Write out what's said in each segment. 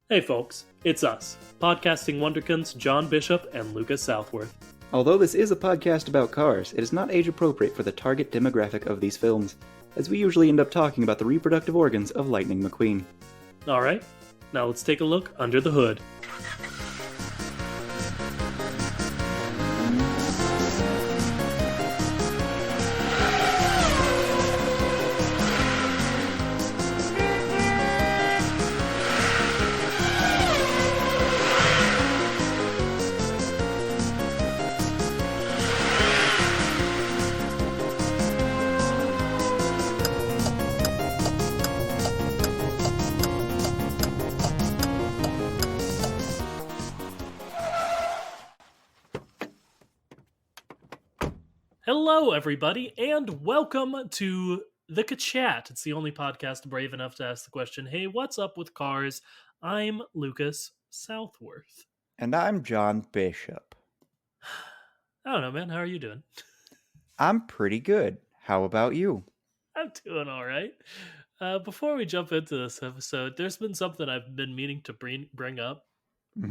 Hey folks, it's us, podcasting wonderkins John Bishop and Lucas Southworth. Although this is a podcast about cars, it is not age appropriate for the target demographic of these films, as we usually end up talking about the reproductive organs of Lightning McQueen. Alright, now let's take a look under the hood. Hello, everybody, and welcome to the Ka-Chat. It's the only podcast brave enough to ask the question, hey, what's up with cars? I'm Lucas Southworth. And I'm John Bishop. I don't know, man. How are you doing? I'm pretty good. How about you? I'm doing all right. Before we jump into this episode, there's been something I've been meaning to bring up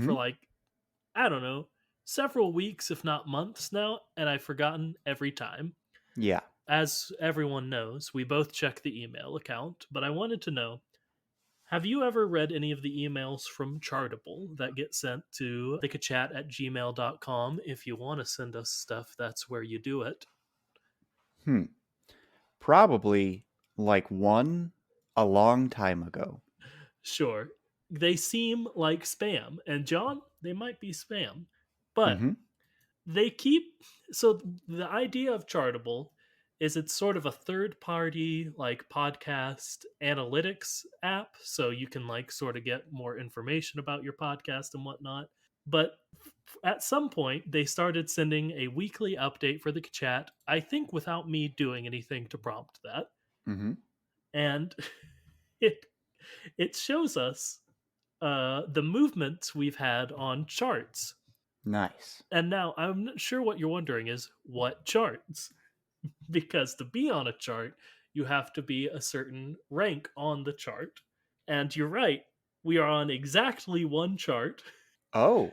for I don't know, several weeks, if not months now, and I've forgotten every time. Yeah. As everyone knows, we both check the email account, but I wanted to know, have you ever read any of the emails from Chartable that get sent to thekachat@gmail.com? If you want to send us stuff, that's where you do it. Probably like one a long time ago. Sure. They seem like spam. And John, they might be spam. But they keep... So the idea of Chartable is it's sort of a third-party like podcast analytics app. So you can like sort of get more information about your podcast and whatnot. But at some point, they started sending a weekly update for the chat, I think without me doing anything to prompt that. And it shows us the movements we've had on charts. Nice. And now I'm not sure what you're wondering is what charts? Because to be on a chart, you have to be a certain rank on the chart. And you're right, we are on exactly one chart. Oh.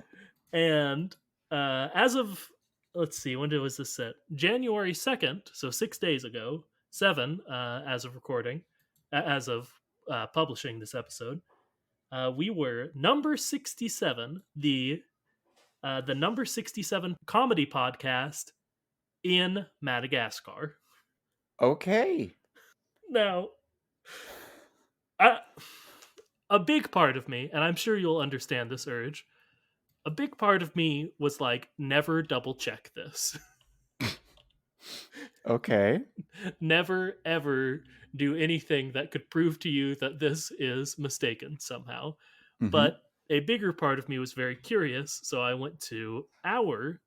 And as of, let's see, when was this set? January 2nd, so 6 days ago, 7 as of recording, as of publishing this episode, we were number 67, the number 67 comedy podcast in Madagascar. Okay. Now, a big part of me, and I'm sure you'll understand this urge, a big part of me was like, never double check this. Okay. Never, ever do anything that could prove to you that this is mistaken somehow. But a bigger part of me was very curious, so I went to our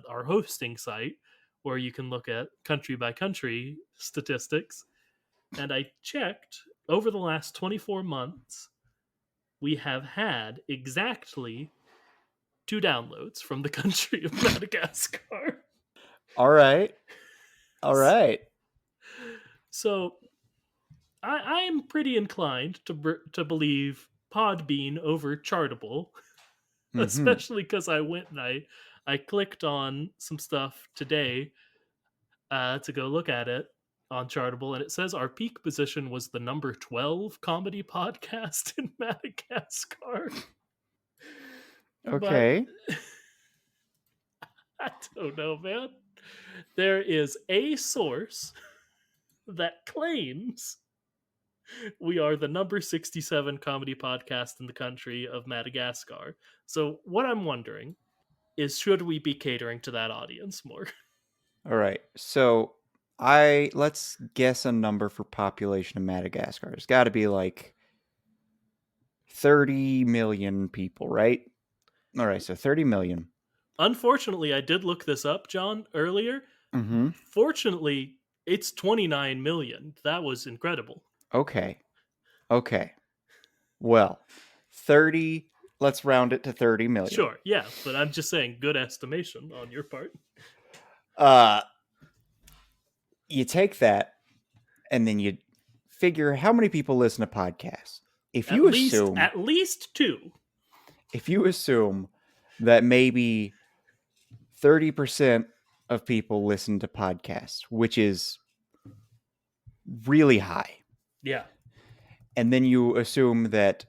hosting site where you can look at country by country statistics, and I checked over the last 24 months we have had exactly 2 downloads from the country of Madagascar. All right. So I am pretty inclined to believe Podbean over Chartable, especially because I went and I clicked on some stuff today to go look at it on Chartable, and it says our peak position was the number 12 comedy podcast in Madagascar. Okay. But, I don't know, man. There is a source that claims we are the number 67 comedy podcast in the country of Madagascar. So what I'm wondering is, should we be catering to that audience more? All right. So let's guess a number for population of Madagascar. It's got to be like 30 million people, right? All right. So 30 million. Unfortunately, I did look this up, John, earlier. Fortunately, it's 29 million. That was incredible. Okay. Well, 30, let's round it to 30 million. Sure, yeah, but I'm just saying, good estimation on your part. You take that, and then you figure how many people listen to podcasts. if At you least assume at least two. if you assume that maybe 30% of people listen to podcasts, which is really high, Yeah, and then you assume that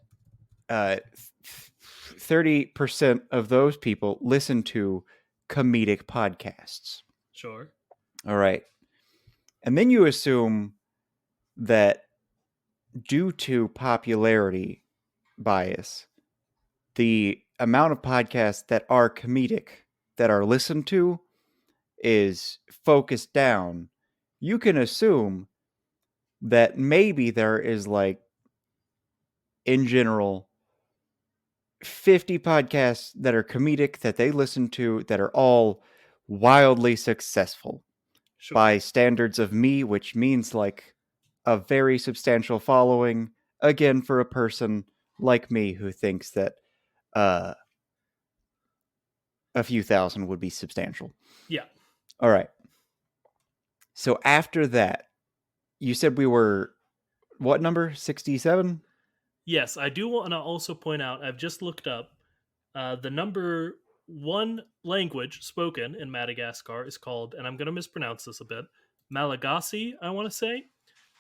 30% of those people listen to comedic podcasts. sure. All right. And then you assume that due to popularity bias, the amount of podcasts that are comedic that are listened to is focused down. You can assume that maybe there is, like, in general, 50 podcasts that are comedic that they listen to that are all wildly successful Sure. by standards of me, which means like a very substantial following. Again, for a person like me who thinks that uh, a few thousand would be substantial. Yeah. All right. So after that, you said we were what number? 67? Yes, I do want to also point out, I've just looked up the number one language spoken in Madagascar is called, and I'm going to mispronounce this a bit, Malagasy, I want to say.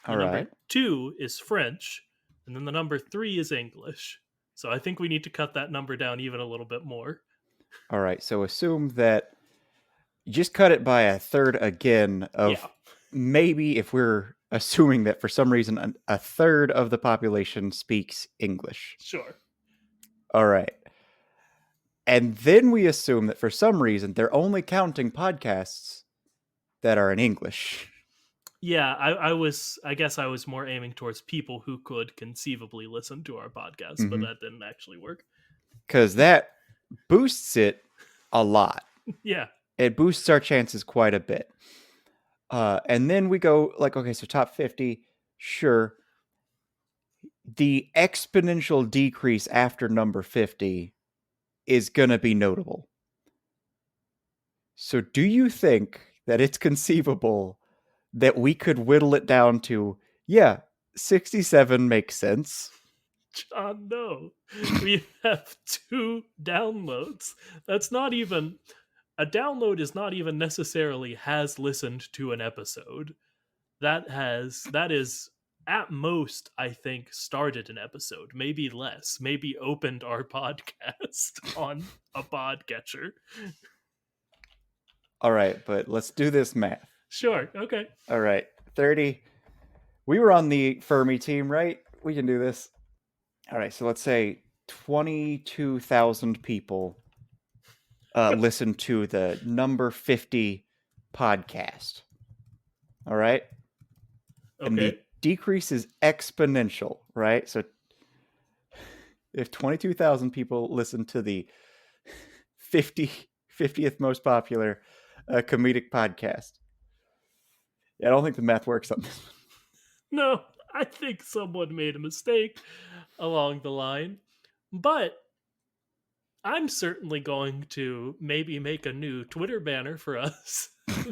The All number right. two is French, and then the number three is English. So I think we need to cut that number down even a little bit more. All right. So assume that you just cut it by a third again Yeah, of maybe if we're assuming that for some reason a third of the population speaks English. sure. All right. And then we assume that for some reason they're only counting podcasts that are in English. Yeah, I guess I was more aiming towards people who could conceivably listen to our podcast, but that didn't actually work. Because that boosts it a lot. Yeah, It boosts our chances quite a bit. And then we go like, okay, so top 50, sure. The exponential decrease after number 50 is going to be notable. So do you think that it's conceivable that we could whittle it down to, yeah, 67 makes sense? John, no. We have two downloads. That's not even a download is not even necessarily has listened to an episode. That is at most, I think, started an episode, maybe less, maybe opened our podcast on a podcatcher. All right, but let's do this math. Sure, okay. All right, 30. We were on the Fermi team, right? We can do this. All right, so let's say 22,000 people listen to the number 50 podcast. All right? And the Okay. decrease is exponential, right? So if 22,000 people listen to the 50th most popular comedic podcast, I don't think the math works on this one. No, I think someone made a mistake along the line. But I'm certainly going to maybe make a new Twitter banner for us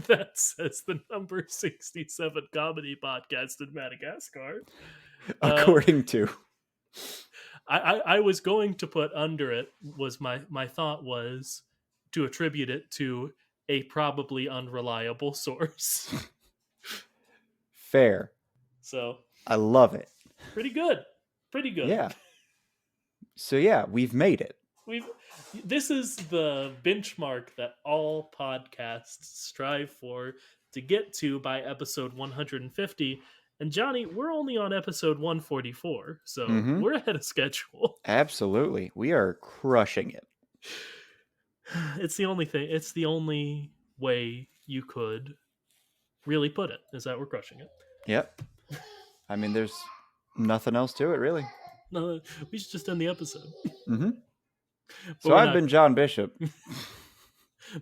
that says the number 67 comedy podcast in Madagascar. According to. I was going to put under it was my thought was to attribute it to a probably unreliable source. Fair. So I love it. pretty good. Pretty good. Yeah. So yeah, we've made it. We've this is the benchmark that all podcasts strive for to get to by episode 150. And Johnny, we're only on episode 144, so we're ahead of schedule. Absolutely. We are crushing it. It's the only thing. It's the only way you could really put it, is that we're crushing it. Yep. I mean, there's nothing else to it, really. No, we should just end the episode. So I've been John Bishop.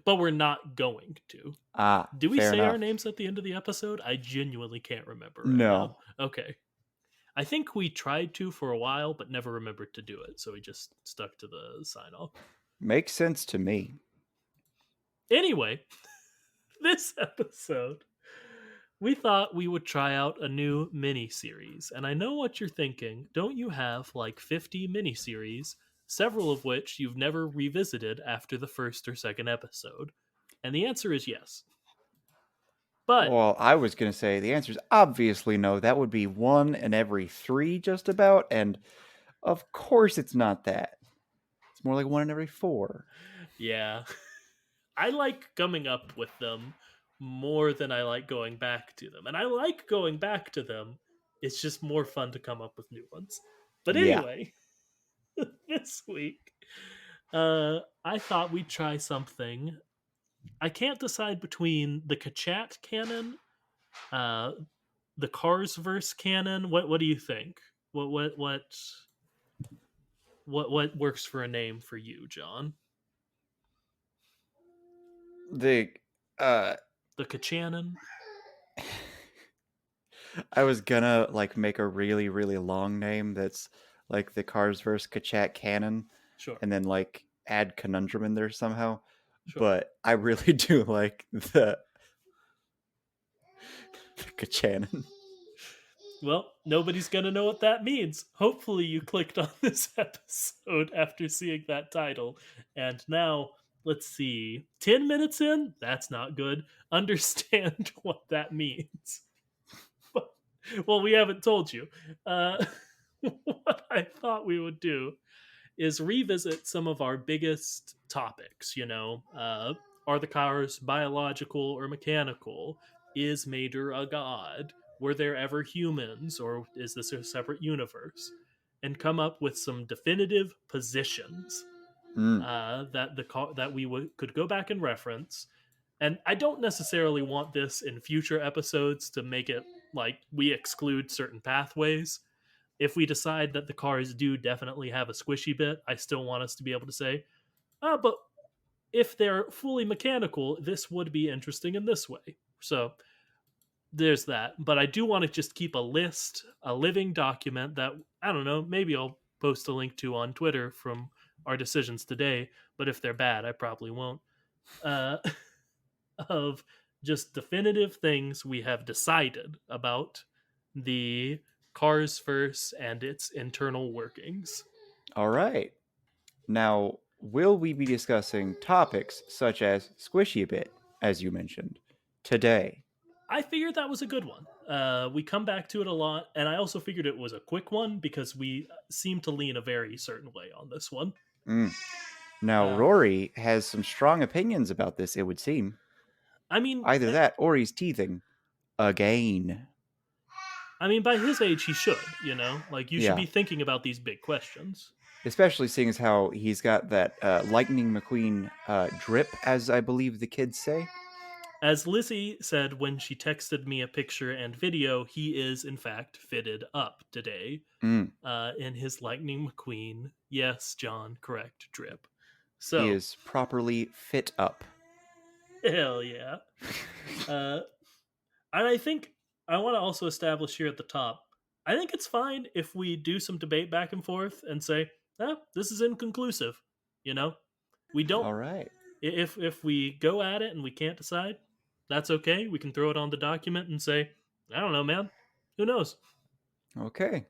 But we're not going to. Do we say our names at the end of the episode? I genuinely can't remember right now. Okay. I think we tried to for a while, but never remembered to do it. So we just stuck to the sign off. Makes sense to me. Anyway, this episode we thought we would try out a new mini series. And I know what you're thinking. Don't you have like 50 mini series, several of which you've never revisited after the first or second episode? And the answer is yes. But Well, I was going to say the answer is obviously no. That would be one in every three, just about. And of course, it's not that. It's more like one in every four. yeah, I like coming up with them more than I like going back to them. And I like going back to them. It's just more fun to come up with new ones. But Yeah. anyway, this week, I thought we'd try something. I can't decide between the Kachat canon, uh, the Cars verse canon. What do you think? What works for a name for you, John? The uh The Ka-Channon? I was gonna like make a really, really long name that's like the Cars vs. Kachat canon Sure, and then like add conundrum in there somehow. sure. But I really do like the Ka-Channon. Well, nobody's gonna know what that means. Hopefully, you clicked on this episode after seeing that title, and now let's see. 10 minutes in, that's not good. Understand what that means. Well, we haven't told you. What I thought we would do is revisit some of our biggest topics. Are the cars biological or mechanical? Is Mater a god? Were there ever humans, or is this a separate universe? And come up with some definitive positions Mm. that we could go back and reference. And I don't necessarily want this in future episodes to make it like we exclude certain pathways. If we decide that the cars do definitely have a squishy bit, I still want us to be able to say, but if they're fully mechanical, this would be interesting in this way. So there's that. But I do want to just keep a list, a living document that, I don't know, maybe I'll post a link to on Twitter from our decisions today. But if they're bad, I probably won't. Uh, of just definitive things we have decided about the Cars verse and its internal workings. All right. Now, will we be discussing topics such as Squishy Bit, as you mentioned, today? I figured that was a good one. We come back to it a lot, and I also figured it was a quick one because we seem to lean a very certain way on this one. Mm. Now, Uh, Rory has some strong opinions about this, it would seem. I mean, Either that or he's teething. Again. by his age, he should. Like you should Yeah. be thinking about these big questions. Especially seeing as how he's got that Lightning McQueen drip, as I believe the kids say. As Lizzie said when she texted me a picture and video, he is in fact fitted up today Mm. in his Lightning McQueen. Yes, John, correct drip. He So, is properly fit up. hell yeah. Uh, and I think I want to also establish here at the top. I think it's fine if we do some debate back and forth and say, this is inconclusive. You know, we don't. All right. If we go at it and we can't decide, that's okay. We can throw it on the document and say, I don't know, man. Who knows? Okay.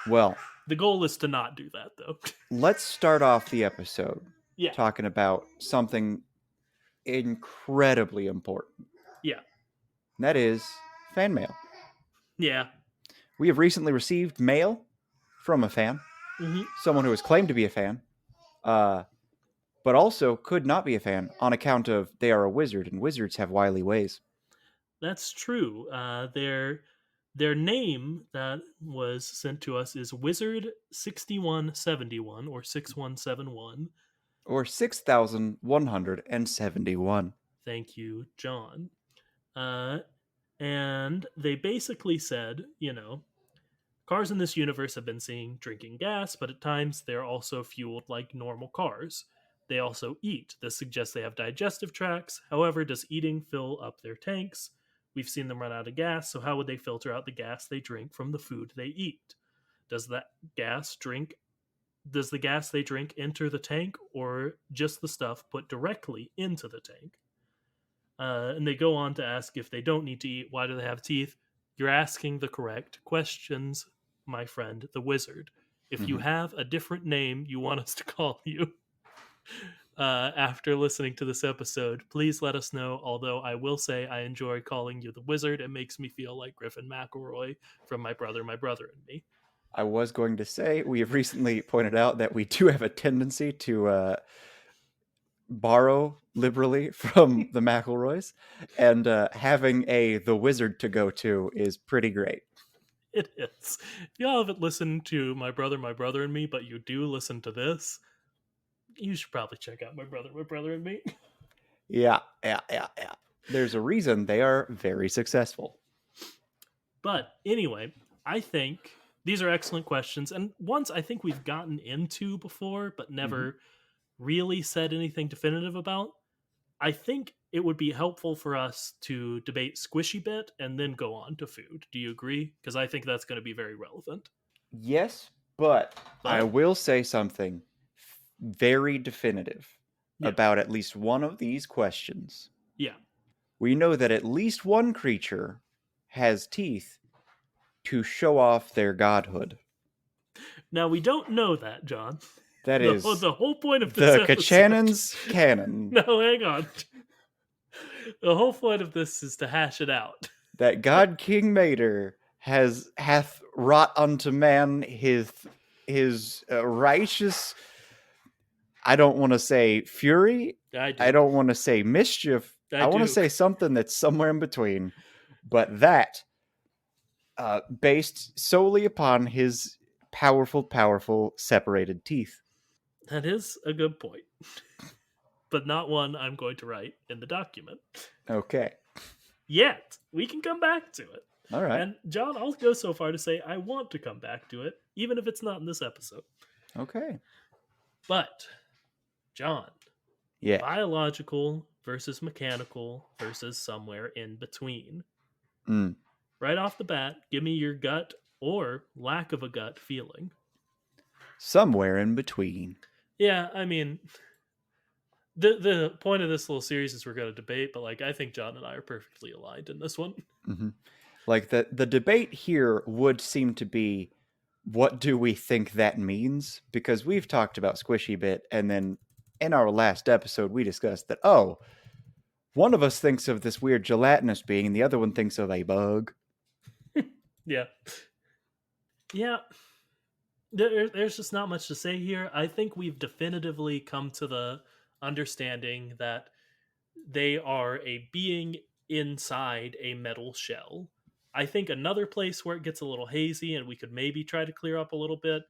Well, The goal is to not do that, though. let's start off the episode Yeah, talking about something incredibly important. yeah, And that is fan mail. yeah. We have recently received mail from a fan, Hmm. someone who has claimed to be a fan, uh, but also could not be a fan on account of they are a wizard, and wizards have wily ways. That's true. Their name that was sent to us is Wizard 6171 or 6171. Or 6,171. Thank you, John. Uh, and they basically said, cars in this universe have been seen drinking gas, but at times they're also fueled like normal cars. They also eat. This suggests they have digestive tracts. However, does eating fill up their tanks? We've seen them run out of gas, so how would they filter out the gas they drink from the food they eat? Does that gas drink does the gas they drink enter the tank or just the stuff put directly into the tank? And they go on to ask if they don't need to eat, why do they have teeth? You're asking the correct questions, my friend, the wizard. If you Mm-hmm. have a different name you want us to call you after listening to this episode, please let us know. Although I will say I enjoy calling you the wizard. It makes me feel like Griffin McElroy from My Brother, and Me. I was going to say, we have recently pointed out that we do have a tendency to borrow liberally from the McElroys, and having the wizard to go to is pretty great. It is. If y'all haven't listened to My Brother, and Me, but you do listen to this, you should probably check out My Brother, and Me. Yeah. There's a reason they are very successful. But anyway, I think these are excellent questions, and ones I think we've gotten into before, but Mm-hmm. never really said anything definitive about. I think it would be helpful for us to debate Squishy Bit and then go on to food. Do you agree? Because I think that's going to be very relevant. Yes, but I But will say something very definitive yeah, about at least one of these questions. yeah. We know that at least one creature has teeth to show off their godhood. Now we don't know that, John. That is The whole point of this the episode. Ka-Channon's canon. No, hang on. The whole point of this is to hash it out. That God King Mater hath wrought unto man his righteous. I don't want to say fury. I I do. don't want to say mischief. I I want to do. say something that's somewhere in between. But that, based solely upon his powerful separated teeth. That is a good point, but not one I'm going to write in the document. Okay. Yet, we can come back to it. All right. And John, I'll go so far to say I want to come back to it, even if it's not in this episode. Okay. But, John, Yeah. biological versus mechanical versus somewhere in between. Mm. Right off the bat, give me your gut or lack of a gut feeling. Somewhere in between. Yeah, I mean, the point of this little series is we're going to debate, but like I think John and I are perfectly aligned in this one. Mm-hmm. Like the debate here would seem to be, what do we think that means? Because we've talked about Squishy Bit, and then in our last episode we discussed that, oh, one of us thinks of this weird gelatinous being and the other one thinks of a bug. Yeah. Yeah, there's just not much to say here. I think we've definitively come to the understanding that they are a being inside a metal shell. I think another place where it gets a little hazy and we could maybe try to clear up a little bit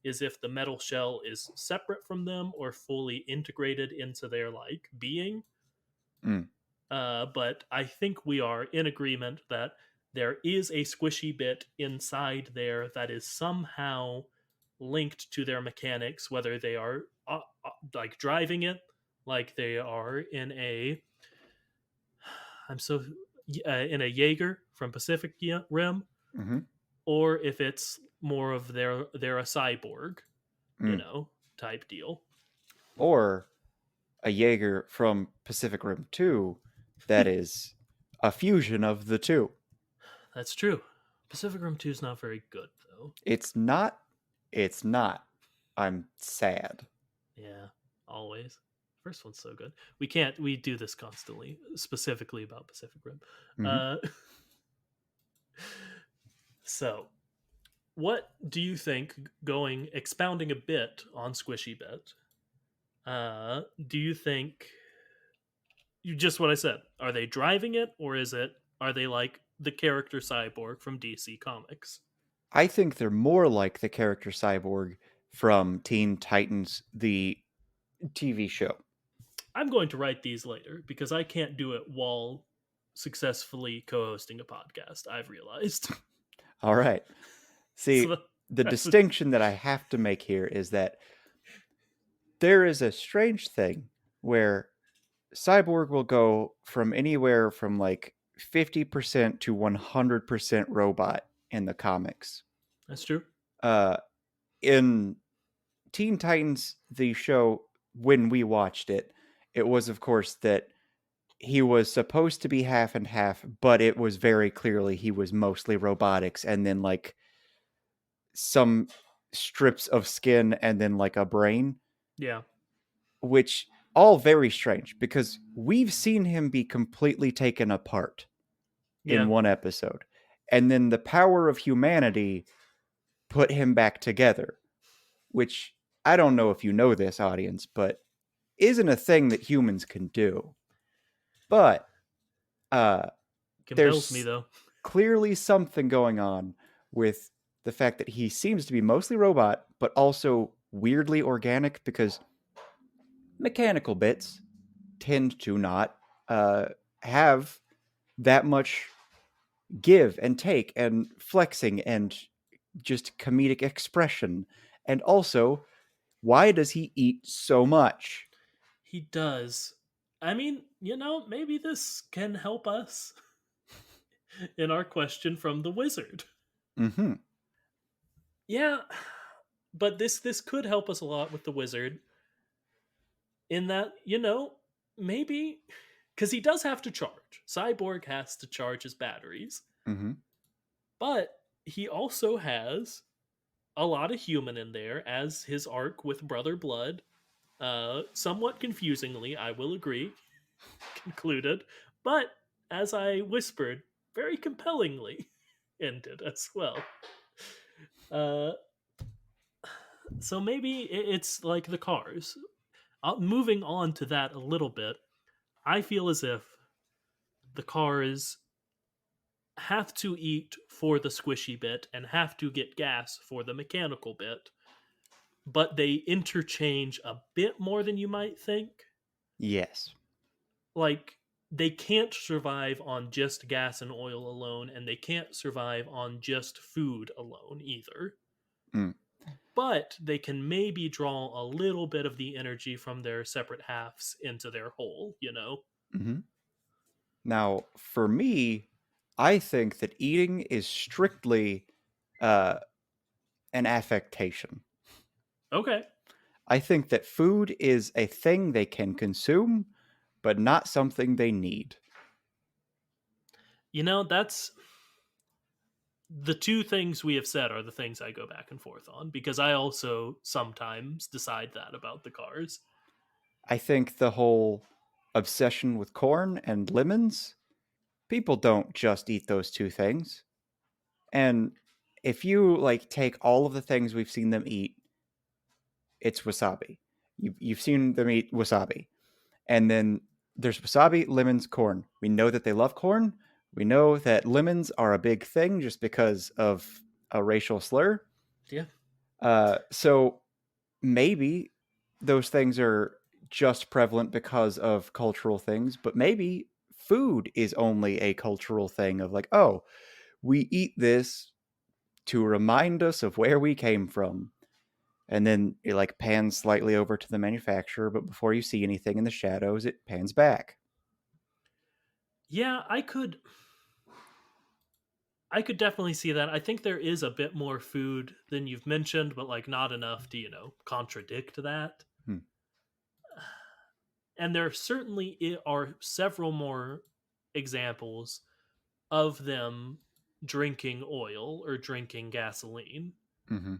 is if the metal shell is separate from them or fully integrated into their like being. Mm. But I think we are in agreement that there is a squishy bit inside there that is somehow linked to their mechanics, whether they are like driving it, like they are in a I'm so in a Jaeger from Pacific Rim, Mm-hmm. or if it's more of they're a cyborg, Mm. type deal. Or a Jaeger from Pacific Rim 2 that is a fusion of the two. That's true. Pacific Rim 2 is not very good though. It's not. It's not. I'm sad. Yeah, always. First one's so good. We do this constantly, specifically about Pacific Rim. Mm-hmm. Uh, so, what do you think? Going expounding a bit on Squishy Bit, do you think you just what I said? Are they driving it, or are they like the character Cyborg from DC Comics? I think they're more like the character Cyborg from Teen Titans, the TV show. I'm going to write these later because I can't do it while successfully co-hosting a podcast. I've realized. All right. See, So the that's distinction that I have to make here is that there is a strange thing where Cyborg will go from anywhere from like 50% to 100% robot in the comics. that's true. Uh, in Teen Titans, the show, when we watched it, it was, of course, that he was supposed to be half and half, but it was very clearly he was mostly robotics, and then like some strips of skin and then like a brain, Yeah. which all very strange because we've seen him be completely taken apart in Yeah. one episode. And then the power of humanity put him back together, which I don't know if you know this, audience, but isn't a thing that humans can do. But uh, Compels me there's though. clearly something going on with the fact that he seems to be mostly robot, but also weirdly organic because mechanical bits tend to not uh, have that much give and take and flexing and just comedic expression. And also, why does he eat so much? He does. I mean, maybe this can help us in our question from the wizard. Mm-hmm. Yeah, but this could help us a lot with the wizard in that, maybe because he does have to charge. Cyborg has to charge his batteries, Mm-hmm. but he also has a lot of human in there as his arc with Brother Blood. Somewhat confusingly, I will agree, concluded, but as I whispered, very compellingly ended as well. Uh, so maybe it's like the cars. Moving on to that a little bit, I feel as if the cars have to eat for the squishy bit and have to get gas for the mechanical bit, but they interchange a bit more than you might think. Yes. Like, they can't survive on just gas and oil alone, and they can't survive on just food alone either. Mm. But they can maybe draw a little bit of the energy from their separate halves into their whole. Mm-hmm. Now, for me, I think that eating is strictly uh, an affectation. Okay. I think that food is a thing they can consume, but not something they need. That's the two things we have said are the things I go back and forth on because I also sometimes decide that about the cars. I think the whole obsession with corn and lemons, people don't just eat those two things. And if you like take all of the things we've seen them eat, it's wasabi. You've seen them eat wasabi. And then there's wasabi, lemons, corn. We know that they love corn. We know that lemons are a big thing just because of a racial slur. Yeah. So maybe those things are just prevalent because of cultural things, but maybe food is only a cultural thing of like, oh, we eat this to remind us of where we came from. And then it like pans slightly over to the manufacturer, but before you see anything in the shadows, it pans back. Yeah, I could definitely see that. I think there is a bit more food than you've mentioned, but like not enough to, contradict that. Hmm. And there certainly are several more examples of them drinking oil or drinking gasoline. Mm-hmm.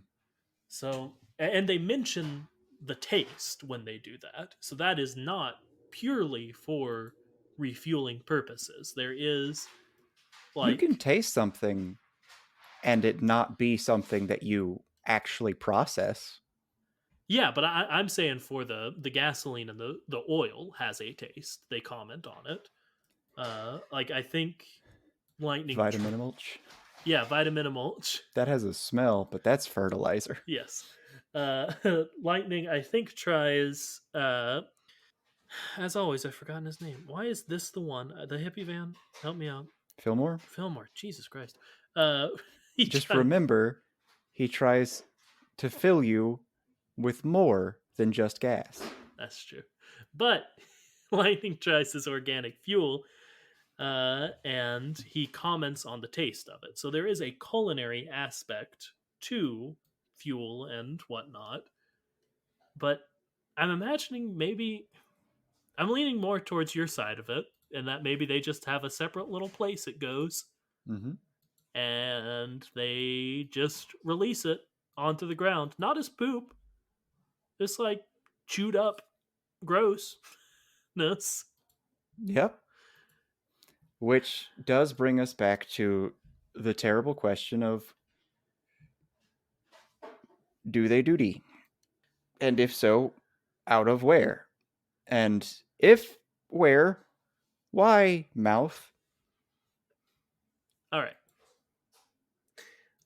So, and they mention the taste when they do that. So that is not purely for refueling purposes. There is You can like, taste something and it not be something that you actually process. yeah, but I'm saying for the gasoline and the oil has a taste. They comment on it. Like I think lightning. Vitamin mulch. Yeah, vitamin mulch. That has a smell, but that's fertilizer. Yes. Uh, lightning. I think tries. As always, I've forgotten his name. Why is this the one? The hippie van. Help me out. Fillmore? Fillmore. Jesus Christ. Uh, he Just tried. remember, he tries to fill you with more than just gas. That's true. But lightning tries this organic fuel and he comments on the taste of it. So there is a culinary aspect to fuel and whatnot. But I'm imagining maybe I'm leaning more towards your side of it. and that maybe they just have a separate little place it goes, Mm-hmm. and they just release it onto the ground, not as poop, just like chewed up grossness. Yep. Which does bring us back to the terrible question of, do they duty? And if so, out of where? And if where, why mouth? All right.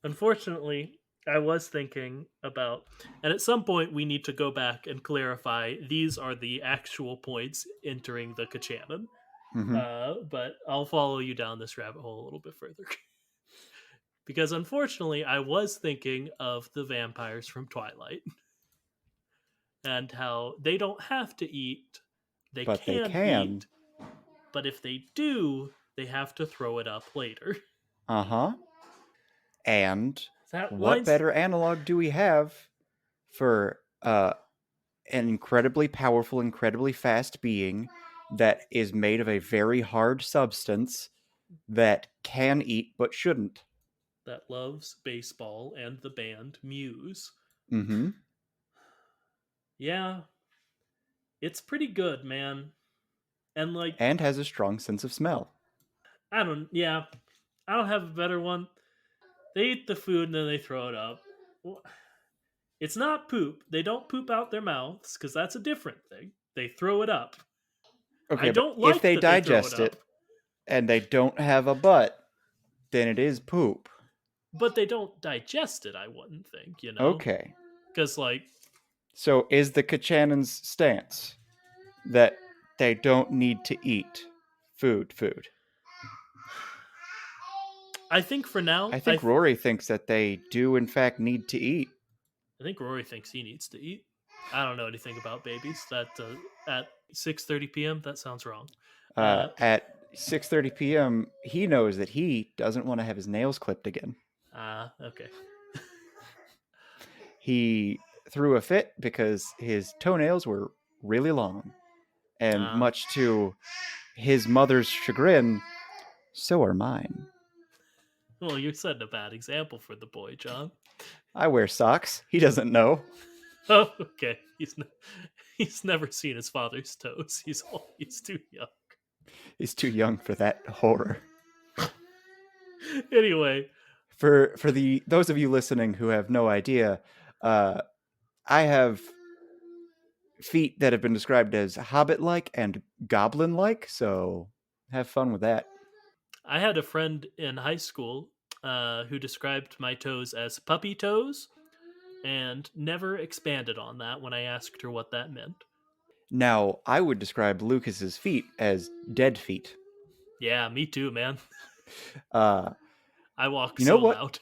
Unfortunately, I was thinking about, and at some point we need to go back and clarify these are the actual points entering the Ka-Channon. Mm-hmm. But I'll follow you down this rabbit hole a little bit further. Because unfortunately, I was thinking of the vampires from Twilight and how they don't have to eat, they But they can can. eat, but if they do, they have to throw it up later. Uh-huh. And That what lines. better analog do we have for an incredibly powerful, incredibly fast being that is made of a very hard substance that can eat but shouldn't? That loves baseball and the band Muse. Mm-hmm. Yeah, it's pretty good, man. And like, And has a strong sense of smell. yeah, I don't have a better one. They eat the food and then they throw it up. Well, it's not poop. They don't poop out their mouths because that's a different thing. They throw it up. I Okay, but don't if like they that they throw it digest up, it and they don't have a butt, then it is poop. but they don't digest it, I wouldn't think, Okay. Because, like, So is the Ka-Channon's stance that they don't need to eat food? I think for now, I think Rory thinks that they do in fact need to eat. I think Rory thinks he needs to eat. I don't know anything about babies. That at 6:30 p.m. That sounds wrong. Uh, At 6:30 p.m., he knows that he doesn't want to have his nails clipped again. okay. He threw a fit because his toenails were really long, and Uh, much to his mother's chagrin, so are mine. well, you're setting a bad example for the boy, John. I wear socks. He doesn't know. Oh, okay. He's never seen his father's toes. He's too young. He's too young for that horror. Anyway, For the those of you listening who have no idea, uh, I have feet that have been described as hobbit-like and goblin-like, so have fun with that. I had a friend in high school who described my toes as puppy toes and never expanded on that when I asked her what that meant. Now, I would describe Lucas's feet as dead feet. Yeah, me too, man. Uh, I walk you know so what? loud.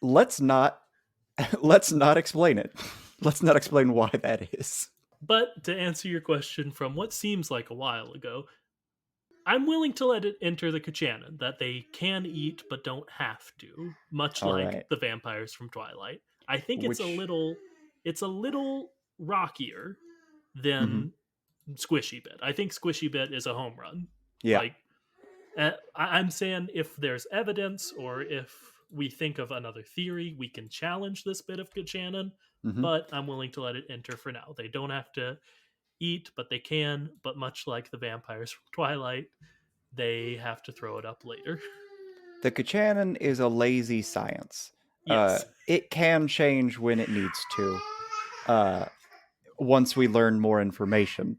Let's not let's not explain it. Let's not explain why that is. But to answer your question from what seems like a while ago, I'm willing to let it enter the Ka-Channon that they can eat but don't have to, much All like right. the vampires from Twilight. I think Which it's a little rockier mhm. than Squishy Bit. I think Squishy Bit is a home run. Yeah. Like I'm saying if there's evidence or if we think of another theory, we can challenge this bit of Ka-Channon, Mhm. but I'm willing to let it enter for now. They don't have to eat, but they can, but much like the vampires from Twilight, they have to throw it up later. The Ka-Channon is a lazy science. Yes. It can change when it needs to. Uh, once we learn more information.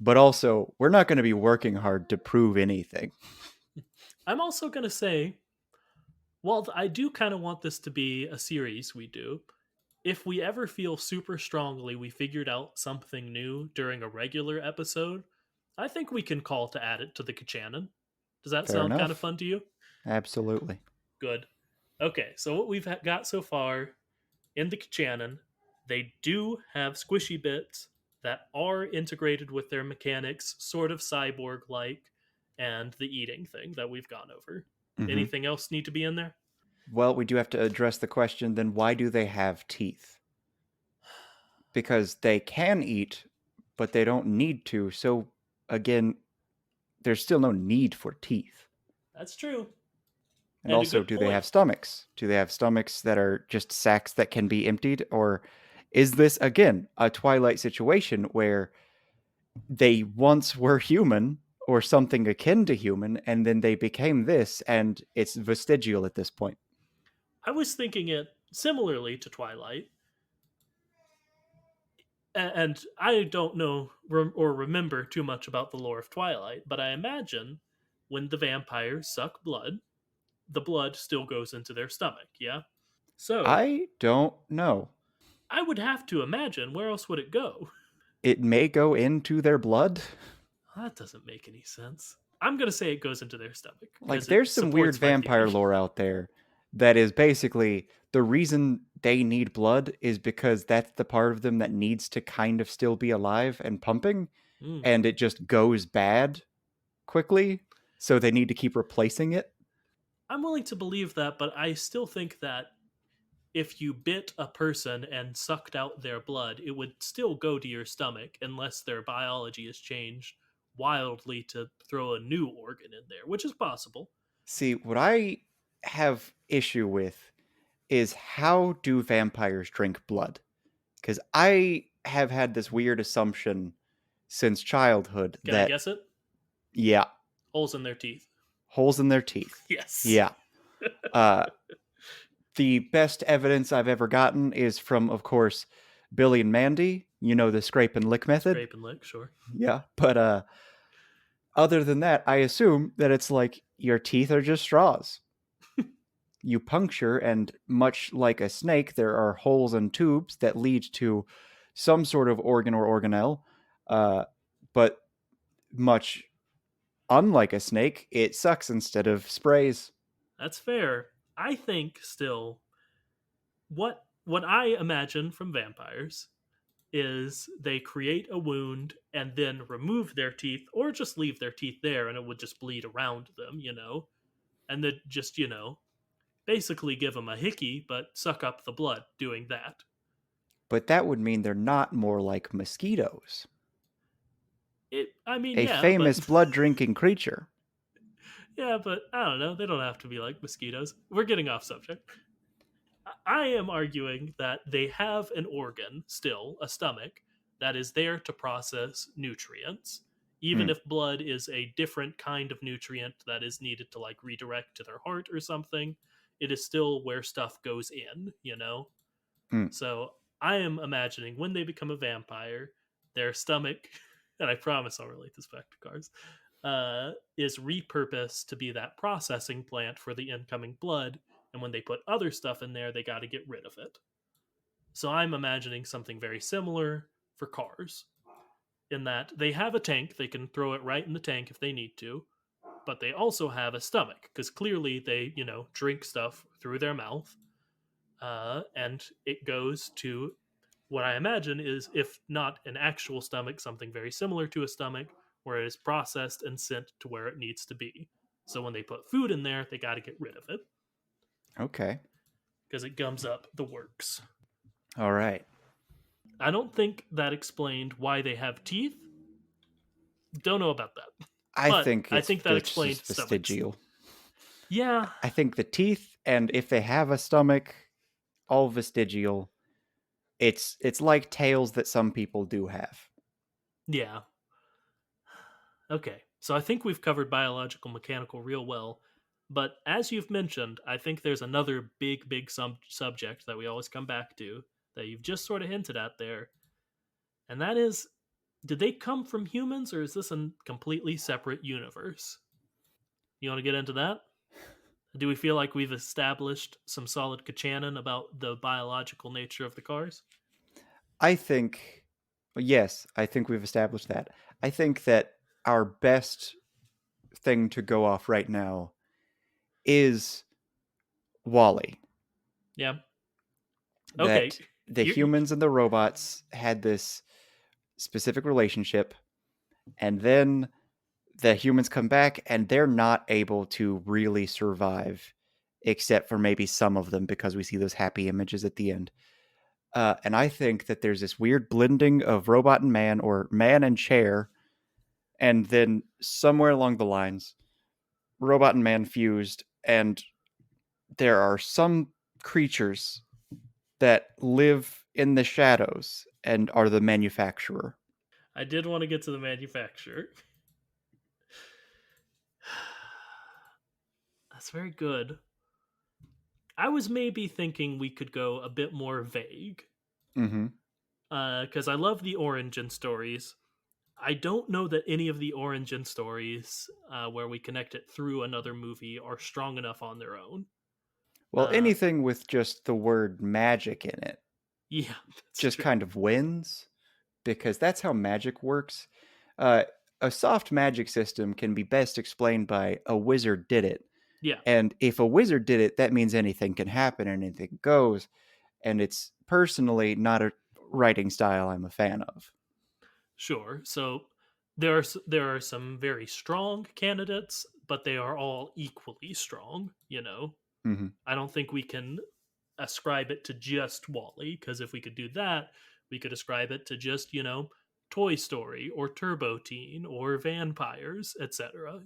But also, we're not going to be working hard to prove anything. I'm also going to say, well, I do kind of want this to be a series we do. If we ever feel super strongly we figured out something new during a regular episode, I think we can call to add it to the Ka-Channon. Does that Fair sound kind of enough. fun to you? Absolutely. Good. Okay, so what we've got so far in the Ka-Channon, they do have squishy bits that are integrated with their mechanics, sort of cyborg like, and the eating thing that we've gone over. Mm-hmm. Anything else need to be in there? Well, we do have to address the question then why do they have teeth? Because they can eat, but they don't need to. So, again, there's still no need for teeth. That's true. And And a also, good do they point. have stomachs? Do they have stomachs that are just sacks that can be emptied? Or is this, again, a Twilight situation where they once were human or something akin to human, and then they became this, and it's vestigial at this point? I was thinking it similarly to Twilight, and I don't know or remember too much about the lore of Twilight, but I imagine when the vampires suck blood, the blood still goes into their stomach, yeah? So I don't know. I would have to imagine where else would it go? It may go into their blood. That doesn't make any sense. I'm going to say it goes into their stomach Like, because it there's some weird supports my vampire theory. lore out there that is basically the reason they need blood is because that's the part of them that needs to kind of still be alive and pumping, Mm. and it just goes bad quickly, so they need to keep replacing it. I'm willing to believe that, but I still think that if you bit a person and sucked out their blood, it would still go to your stomach unless their biology has changed wildly to throw a new organ in there, which is possible. See, what I have issue with is how do vampires drink blood? Because I have had this weird assumption since childhood Can I that, guess it? yeah, Holes in their teeth. holes in their teeth. Yes. Yeah. Uh, the best evidence I've ever gotten is from, of course, Billy and Mandy. You know, the scrape and lick method. Scrape and lick, sure. Yeah. But other than that, I assume that it's like your teeth are just straws. You puncture, and much like a snake, there are holes and tubes that lead to some sort of organ or organelle. But much unlike a snake, it sucks instead of sprays. That's fair. I think still what I imagine from vampires is they create a wound and then remove their teeth or just leave their teeth there and it would just bleed around them, and then just, basically give them a hickey but suck up the blood doing that. But that would mean they're not more like mosquitoes, I mean, a yeah, but famous blood drinking creature. yeah, but I don't know. They don't have to be like mosquitoes. We're getting off subject. I am arguing that they have an organ still, a stomach, that is there to process nutrients. Even Mm, if blood is a different kind of nutrient that is needed to like redirect to their heart or something, it is still where stuff goes in. mm. So I am imagining when they become a vampire, their stomach, and I promise I'll relate this back to cars, is repurposed to be that processing plant for the incoming blood. And when they put other stuff in there, they got to get rid of it. So I'm imagining something very similar for cars, in that they have a tank, they can throw it right in the tank if they need to, but they also have a stomach because clearly they, drink stuff through their mouth, and it goes to what I imagine is, if not an actual stomach, something very similar to a stomach, where it is processed and sent to where it needs to be. So when they put food in there, they got to get rid of it Okay. because it gums up the works. All right. I don't think that explained why they have teeth. Don't know about that. I But think I it's think that explained just stomachs. vestigial. Yeah, I think the teeth, and if they have a stomach, all vestigial. It's like tails that some people do have. yeah. Okay. So I think we've covered biological mechanical real well. But as you've mentioned, I think there's another big, big subject that we always come back to that you've just sort of hinted at there. And that is, did they come from humans or is this a completely separate universe? You want to get into that? Do we feel like we've established some solid Ka-Channon about the biological nature of the cars? I think, yes, I think we've established that. I think that our best thing to go off right now is Wally. Yeah. Okay. That the You humans and the robots had this specific relationship, and then the humans come back and they're not able to really survive, except for maybe some of them because we see those happy images at the end. And I think that there's this weird blending of robot and man, or man and chair, And then somewhere along the lines, robot and man fused, and there are some creatures that live in the shadows and are the manufacturer. I did want to get to the manufacturer. That's very good. I was maybe thinking we could go a bit more vague. Mm-hmm. Because I love the origin stories. I don't know that any of the origin stories where we connect it through another movie are strong enough on their own. Well, Uh, anything with just the word magic in it yeah, that's just true. kind of wins because that's how magic works. Uh, a soft magic system can be best explained by a wizard did it. Yeah, And if a wizard did it, that means anything can happen and anything goes. And it's personally not a writing style I'm a fan of. sure. So there are some very strong candidates, but they are all equally strong. You know, Mm-hmm. I don't think we can ascribe it to just Wally, because if we could do that, we could ascribe it to just, Toy Story or Turbo Teen or Vampires, etc.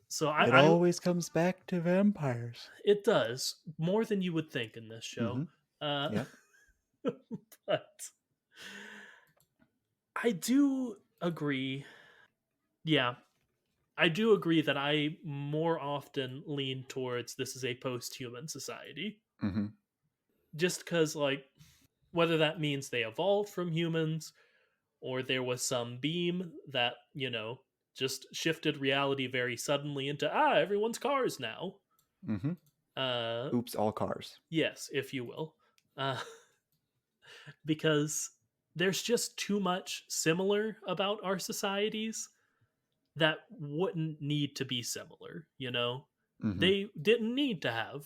So It I always comes back to vampires. it does more than you would think in this show. Mm-hmm. Uh, Yep. but I do agree. Yeah, I do agree that I more often lean towards this is a post-human society, Mm-hmm. just because like whether that means they evolved from humans or there was some beam that, just shifted reality very suddenly into everyone's cars now. Mm-hmm. Uh Oops, all cars. yes, if you will. Uh because there's just too much similar about our societies that wouldn't need to be similar, you know? Mm-hmm. They didn't need to have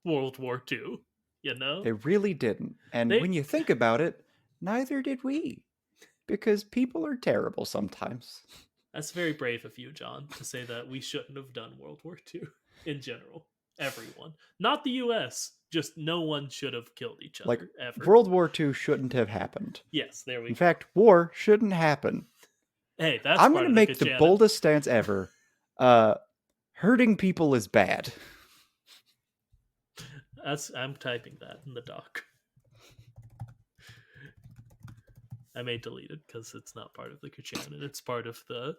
World War II, you know? They really didn't. And They when you think about it, neither did we. Because people are terrible sometimes. That's very brave of you, John, to say that we shouldn't have done World War II in general. Everyone. Not the US, just no one should have killed each Like, other ever. World War II shouldn't have happened. Yes, there we In go. fact, war shouldn't happen. Hey, that's I'm going part to of the make the Ka-Channon. boldest stance ever. Uh, Hurting people is bad. I'm typing that in the doc. I may delete it because it's not part of the Ka-Channon. It's part of the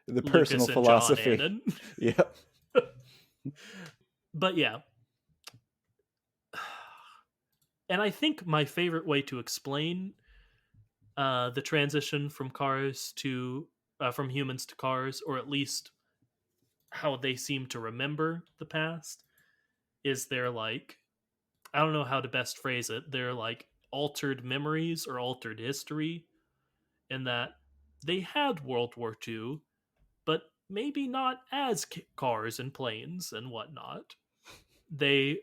The personal Lucas and John philosophy. Annan. Yep. But yeah. And I think my favorite way to explain the transition from cars to from humans to cars, or at least how they seem to remember the past, is they're like, I don't know how to best phrase it. They're like altered memories or altered history, in that they had World War II, but maybe not as cars and planes and whatnot. They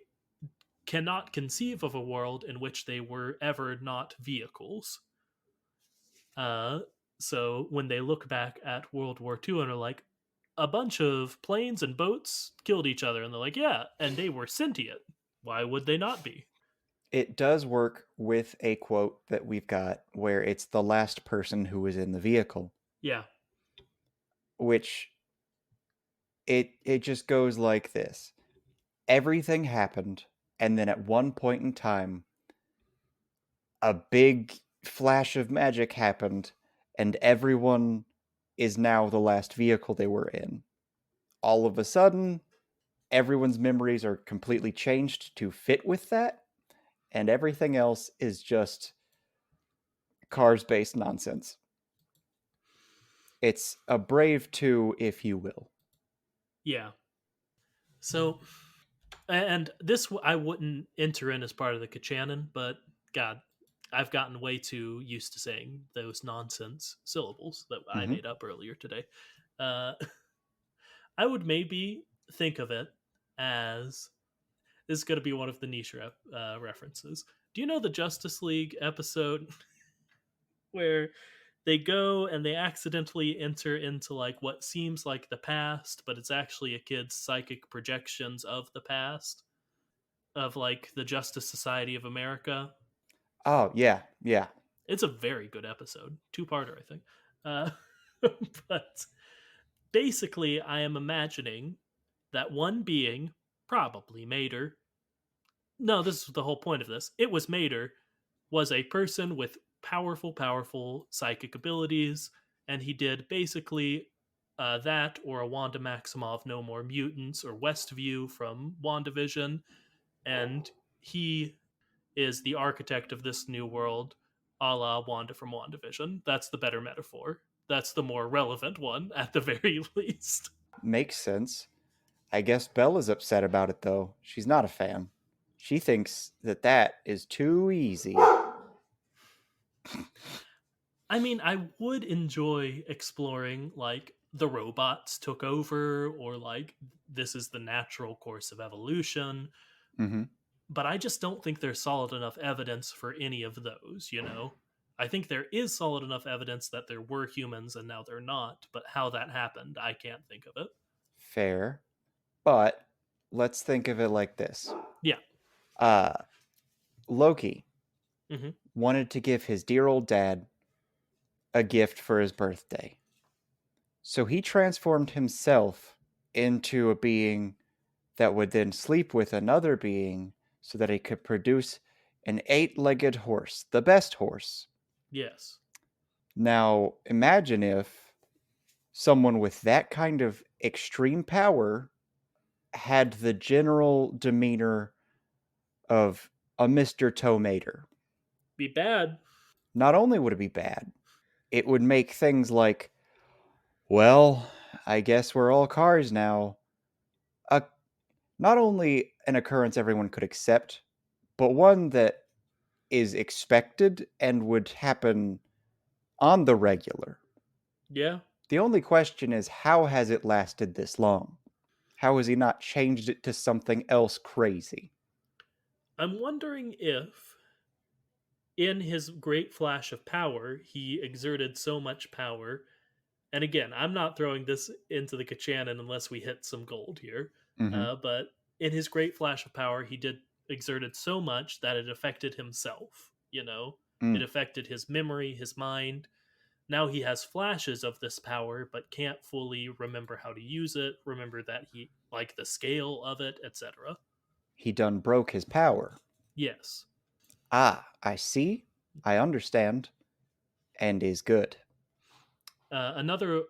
cannot conceive of a world in which they were ever not vehicles. Uh, so when they look back at World War II and are like, a bunch of planes and boats killed each other, and they're like, yeah, and they were sentient. Why would they not be? It does work with a quote that we've got where it's the last person who was in the vehicle, Yeah, which it just goes like this. Everything happened, and then at one point in time, a big flash of magic happened, and everyone is now the last vehicle they were in. All of a sudden, everyone's memories are completely changed to fit with that, and everything else is just cars based nonsense. It's a brave two, if you will. yeah. So, and this I wouldn't enter in as part of the Ka-Channon, but God, I've gotten way too used to saying those nonsense syllables that I Mm-hmm. made up earlier today. Uh, I would maybe think of it as this is going to be one of the niche references. Do you know the Justice League episode where they go and they accidentally enter into like what seems like the past, but it's actually a kid's psychic projections of the past of like the Justice Society of America? Oh, yeah, yeah. It's a very good episode, two-parter, I think. Uh, But basically, I am imagining that one being, probably Mater, no, this is the whole point of this. It was Mater, was a person with powerful psychic abilities, and he did basically that or a Wanda Maximoff No More Mutants or Westview from WandaVision, and he is the architect of this new world, a la Wanda from WandaVision. That's the better metaphor. That's the more relevant one, at the very least. Makes sense. I guess Bella's upset about it, though. She's not a fan. She thinks that that is too easy. I mean, I would enjoy exploring like the robots took over or like this is the natural course of evolution, Mm-hmm. but I just don't think there's solid enough evidence for any of those, you know? I think there is solid enough evidence that there were humans and now they're not, but how that happened, I can't think of it. Fair. But let's think of it like this. Yeah. Uh, Loki Hmm. wanted to give his dear old dad a gift for his birthday. So he transformed himself into a being that would then sleep with another being so that he could produce an 8-legged horse, the best horse. Yes. Now, imagine if someone with that kind of extreme power had the general demeanor of a Mr. Tomater. Be bad. Not only would it be bad, it would make things like, well, I guess we're all cars now, a, not only an occurrence everyone could accept, but one that is expected and would happen on the regular. Yeah. The only question is, how has it lasted this long? How has he not changed it to something else crazy? I'm wondering if in his great flash of power, he exerted so much power. And again, I'm not throwing this into the Ka-Channon unless we hit some gold here. Mm-hmm. But in his great flash of power, he did exerted so much that it affected himself. You know, it Mm. affected his memory, his mind. Now he has flashes of this power, but can't fully remember how to use it. Remember that he like the scale of it, etc. He done broke his power. Yes. Ah, I see. I understand. And is good. Another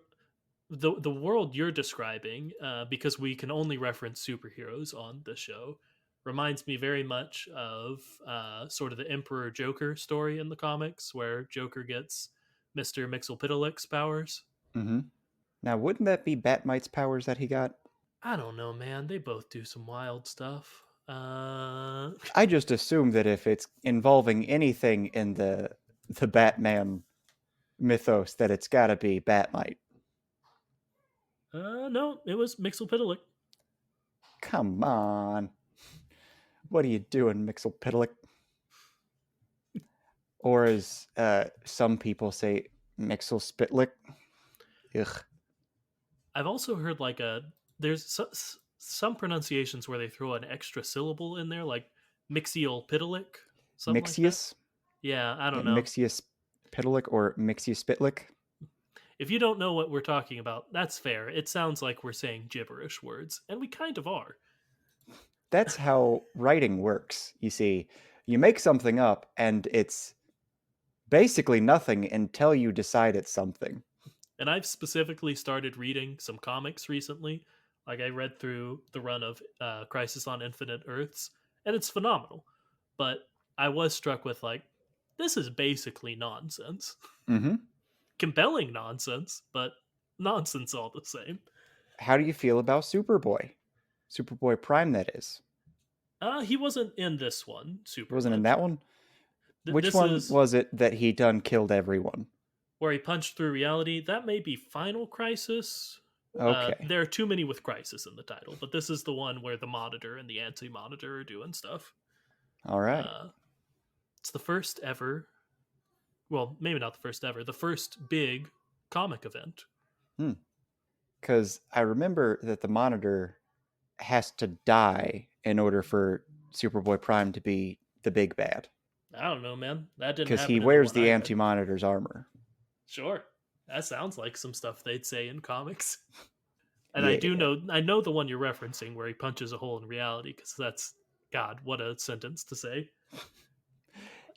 the world you're describing, because we can only reference superheroes on the show, reminds me very much of sort of the Emperor Joker story in the comics, where Joker gets Mister Mixelpidolix's powers. Mm-hmm. Now, wouldn't that be Batmite's powers that he got? I don't know, man. They both do some wild stuff. I just assume that if it's involving anything in the Batman mythos, that it's got to be Batmite. No, it was Mixelpidolix. Come on. What are you doing, Mixelpidlick? Or as some people say, Mixelspitlick. Ugh. I've also heard like there's some pronunciations where they throw an extra syllable in there, like Mixiolpidolic, something like that. Mixius? Yeah, I don't know. Mixius Pitlick or Mixius Spitlick? If you don't know what we're talking about, that's fair. It sounds like we're saying gibberish words, and we kind of are. That's how writing works. You see, you make something up and it's basically nothing until you decide it's something. And I've specifically started reading some comics recently. Like I read through the run of Crisis on Infinite Earths, and it's phenomenal. But I was struck with like, this is basically nonsense. Mm-hmm. Compelling nonsense, but nonsense all the same. How do you feel about Superboy? Superboy Prime, that is. He wasn't in this one super Wasn't in that much. one? Which This one is was it that he done killed everyone? where he punched through reality. That may be Final Crisis. Okay. There are too many with Crisis in the title, but this is the one where the Monitor and the Anti Monitor are doing stuff. All right. Uh, it's the first ever, well, maybe not the first ever, the first big comic event. Because I remember that the Monitor has to die in order for Superboy Prime to be the big bad. I don't know, man. That didn't Because he happen in the wears one the I read. Anti-Monitor's armor. Sure. That sounds like some stuff they'd say in comics. And Yeah. I know the one you're referencing where he punches a hole in reality, because that's, God, what a sentence to say.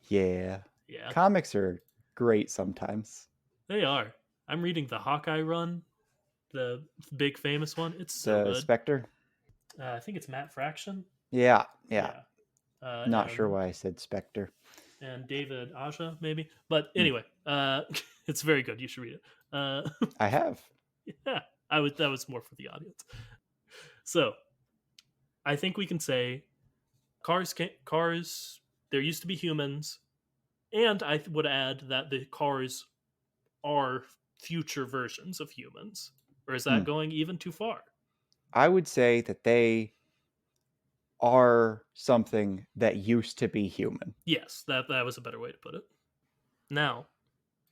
Yeah. Yeah, Comics are great sometimes. they are. I'm reading the Hawkeye run, the big famous one. It's so The good. Spectre? I think it's Matt Fraction. Yeah, yeah. Yeah, Not sure why I said Spectre. and David Aja maybe. But Hmm. anyway, it's very good. You should read it. I have. Yeah, I would. That was more for the audience. So I think we can say cars. There used to be humans, and I would add that the cars are future versions of humans. Or is Hmm. that going even too far? I would say that they are something that used to be human. Yes, that was a better way to put it. Now,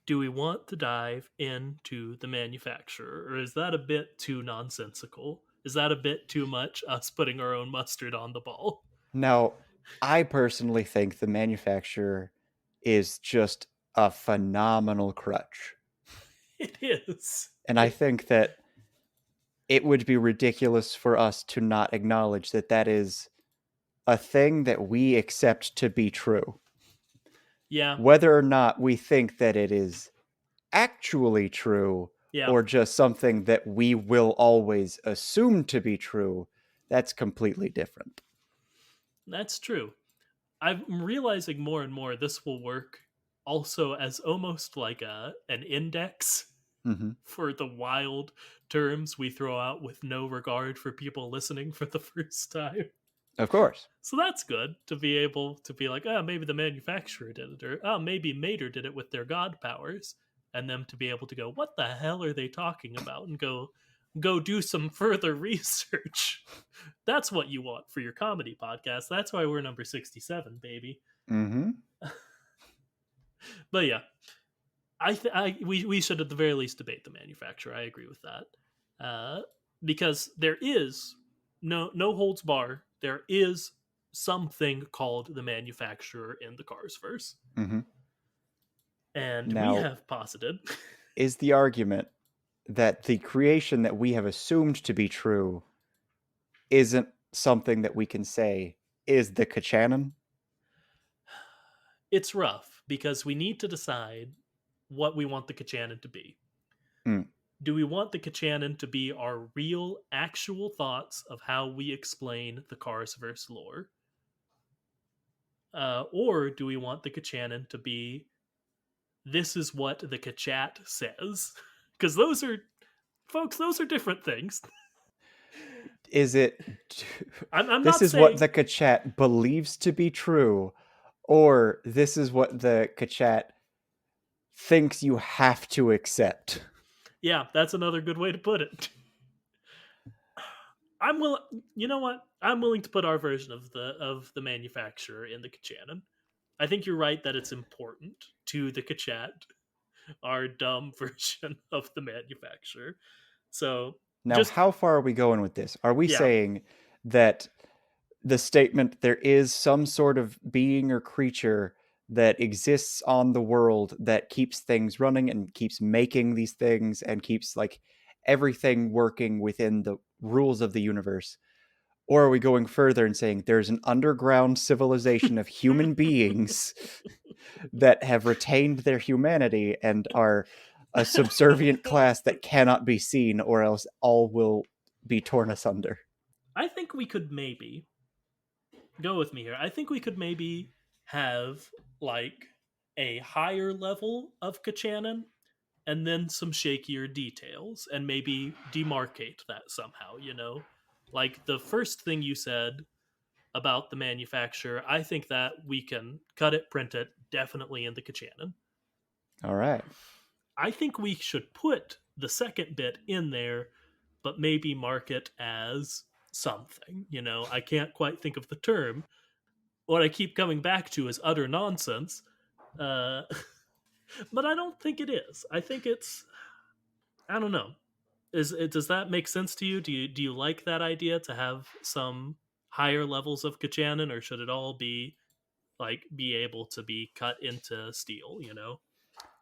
do we want to dive into the manufacturer, or is that a bit too nonsensical? Is that a bit too much us putting our own mustard on the ball? Now, I personally think the manufacturer is just a phenomenal crutch. It is. And I think that it would be ridiculous for us to not acknowledge that that is a thing that we accept to be true. Yeah, Whether or not we think that it is actually true yeah, or just something that we will always assume to be true, that's completely different. that's true. I'm realizing more and more this will work also as almost like an index Hmm. for the wild terms we throw out with no regard for people listening for the first time. Of course. So that's good to be able to be like, oh, maybe the manufacturer did it, or oh, maybe Mater did it with their god powers, and them to be able to go, what the hell are they talking about, and go do some further research. That's what you want for your comedy podcast. That's why we're number 67, baby. Hmm. But yeah, we should at the very least debate the manufacturer. I agree with that, because there is no holds bar. There is something called the manufacturer in the Cars verse, Hmm. and we Now, have posited. is the argument that the creation that we have assumed to be true isn't something that we can say is the Ka-Channon? It's rough because we need to decide what we want the Ka-Channon to be. Mm. Do we want the Ka-Channon to be our real, actual thoughts of how we explain the Cars verse lore? Or do we want the Ka-Channon to be this is what the Kachat says? Because those are, folks, those are different things. Is it I'm this not is what saying, the Kachat believes to be true, or this is what the Kachat thinks you have to accept? yeah, that's another good way to put it. I'm will, you know what? I'm willing to put our version of the manufacturer in the Kachanan. I think you're right that it's important to the Kachat, our dumb version of the manufacturer. So Now, just how far are we going with this? Are we yeah, saying that the statement there is some sort of being or creature that exists on the world that keeps things running and keeps making these things and keeps like everything working within the rules of the universe? Or are we going further and saying there's an underground civilization of human beings that have retained their humanity and are a subservient class that cannot be seen, or else all will be torn asunder? I think we could maybe go with me here. I think we could maybe have like a higher level of Kachanan and then some shakier details and maybe demarcate that somehow, you know? Like the first thing you said about the manufacturer, I think that we can cut it, print it, definitely in the Kachanan. All right. I think we should put the second bit in there, but maybe mark it as something, you know? I can't quite think of the term. What I keep coming back to is utter nonsense. Uh, but I don't think it is. I think it's, I don't know. Does that make sense to you? Do you like that idea to have some higher levels of Kachanan, or should it all be like be able to be cut into steel? You know?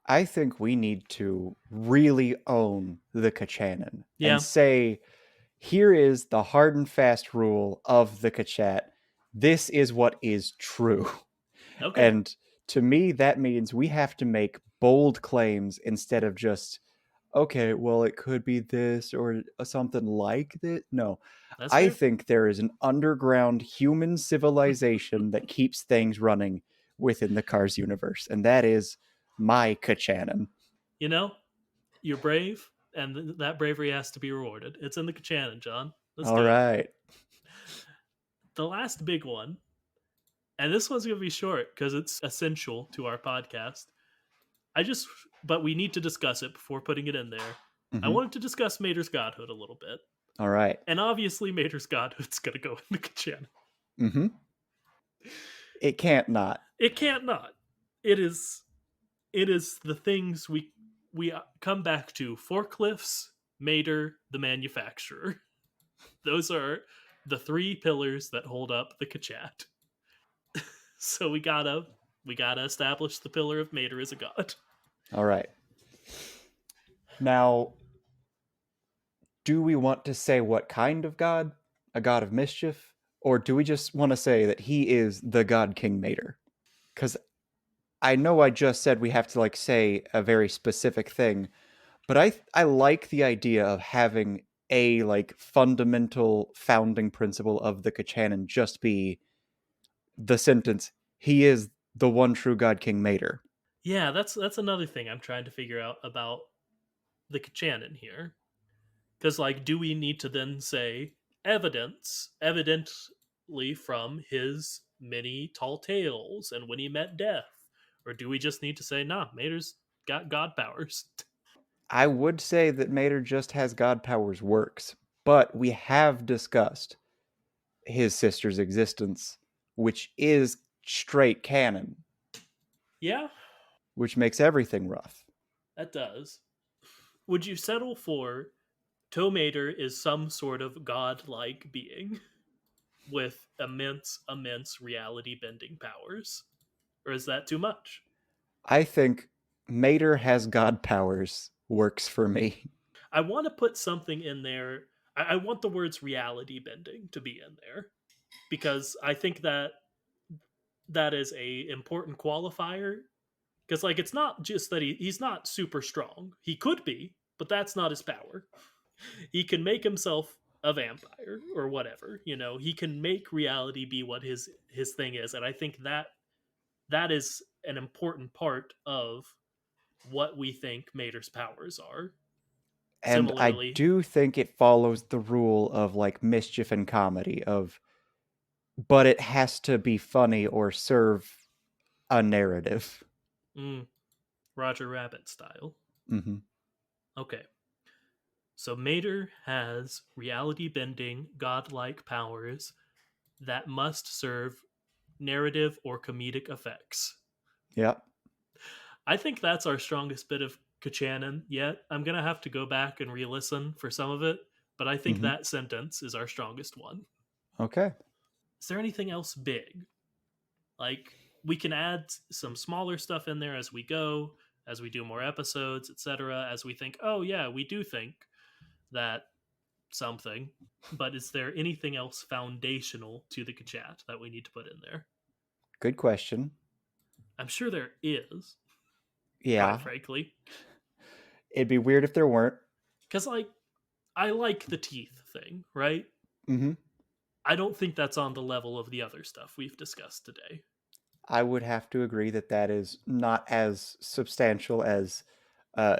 I think we need to really own the Ka-Channon and Yeah. say, here is the hard and fast rule of the Kachat. This is what is true. Okay. And to me, that means we have to make bold claims instead of just, okay, well, it could be this or something like that. No, That's I fair. think there is an underground human civilization that keeps things running within the Cars universe, and that is my Ka-Channon. You know, you're brave, and that bravery has to be rewarded. It's in the Ka-Channon, John. Let's All do it. right. The last big one, and this one's going to be short because it's essential to our podcast. I just, but we need to discuss it before putting it in there. I Mm-hmm. wanted to discuss Mater's godhood a little bit. All right. And obviously, Mater's godhood's going to go in the Ka-Channon. Mm-hmm. It can't not. It can't not. It is. It is the things we come back to: forklifts, Mater, the manufacturer. Those are the three pillars that hold up the Kachat. So we gotta establish the pillar of Mater as a god. All right. Now, do we want to say what kind of god? A god of mischief? Or do we just want to say that he is the god King Mater? Because I know I just said we have to like say a very specific thing, but I like the idea of having a like fundamental founding principle of the Kachanan just be the sentence, he is the one true god King Mater. Yeah, that's another thing I'm trying to figure out about the Kachannon here. Because like, do we need to then say evidently from his many tall tales and when he met death, or do we just need to say, nah, Mater's got god powers? I would say that Mater just has god powers works, but we have discussed his sister's existence, which is straight canon, Yeah, which makes everything rough. that does. Would you settle for Tomater is some sort of godlike being with immense reality bending powers? Or is that too much? I think Mater has god powers works for me. I want to put something in there. I want the words reality bending to be in there because I think that that is a important qualifier because like it's not just that he's not super strong. He could be, but that's not his power. He can make himself a vampire or whatever, he can make reality be what his thing is, and I think that is an important part of what we think Mater's powers are. And I Similarly, do think it follows the rule of like mischief and comedy of but it has to be funny or serve a narrative. mm, Roger Rabbit style. Mm-hmm. Okay, so Mater has reality bending godlike powers that must serve narrative or comedic effects. Yep. I think that's our strongest bit of Kachanan yet. I'm gonna have to go back and re-listen for some of it, but I think Mm-hmm. that sentence is our strongest one. Okay. Is there anything else big? Like, we can add some smaller stuff in there as we go, as we do more episodes, etc. As we think, oh yeah, we do think that something. But is there anything else foundational to the Kachat that we need to put in there? Good question. I'm sure there is, quite Yeah. frankly, It'd be weird if there weren't. because like I like the teeth thing, right? Mm-hmm. I don't think that's on the level of the other stuff we've discussed today. I would have to agree that that is not as substantial as uh,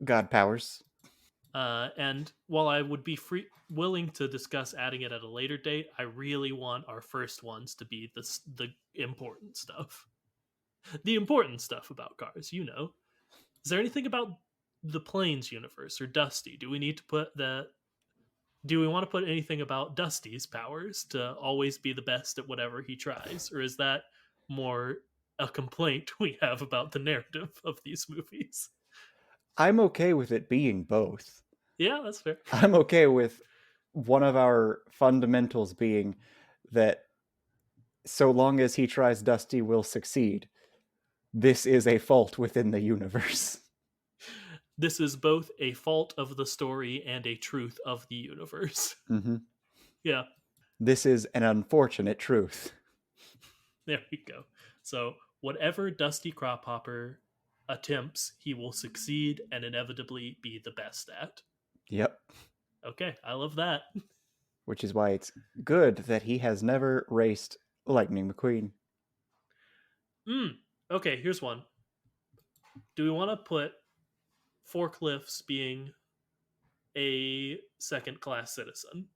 God powers. And while I would be willing to discuss adding it at a later date, I really want our first ones to be the important stuff, the important stuff about cars. Is there anything about the Plains universe or Dusty? Do we need to put that? Do we want to put anything about Dusty's powers to always be the best at whatever he tries, or is that more a complaint we have about the narrative of these movies? I'm okay with it being both. Yeah, that's fair. I'm okay with one of our fundamentals being that so long as he tries, Dusty will succeed. This is a fault within the universe. This is both a fault of the story and a truth of the universe. Mm-hmm. Yeah, This is an unfortunate truth. there we go. So, whatever Dusty Crophopper attempts, he will succeed and inevitably be the best at. Yep. Okay, I love that. Which is why it's good that he has never raced Lightning McQueen. Okay, here's one. Do we want to put Forklifts being a second class citizen?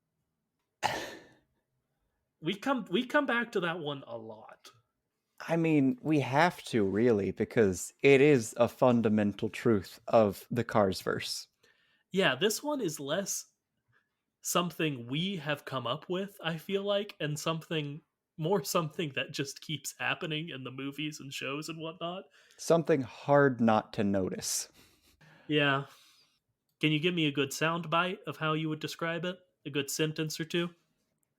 We come back to that one a lot. I mean, we have to, really, because it is a fundamental truth of the Cars verse. Yeah, this one is less something we have come up with, I feel like, and something that just keeps happening in the movies and shows and whatnot. Something hard not to notice. Yeah. Can you give me a good sound bite of how you would describe it? A good sentence or two?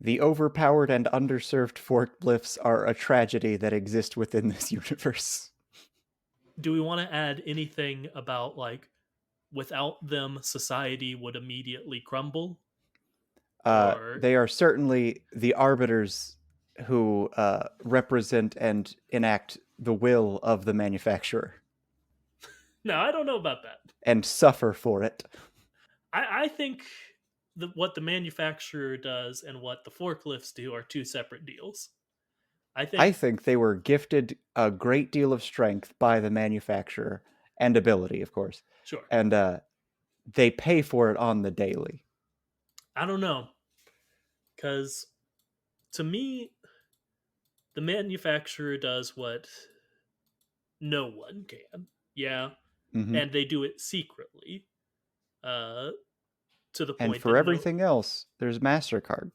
The overpowered and underserved forklifts are a tragedy that exist within this universe. Do we want to add anything about like without them society would immediately crumble? Or They are certainly the arbiters who represent and enact the will of the manufacturer no, I don't know about that. and suffer for it. I think what the manufacturer does and what the forklifts do are two separate deals. I I think think they were gifted a great deal of strength by the manufacturer and ability, of course, sure. and they pay for it on the daily. I don't know because to me the manufacturer does what no one can. Yeah, Mm-hmm. and they do it secretly. Uh, to the And point for that no, everything else, there's MasterCard.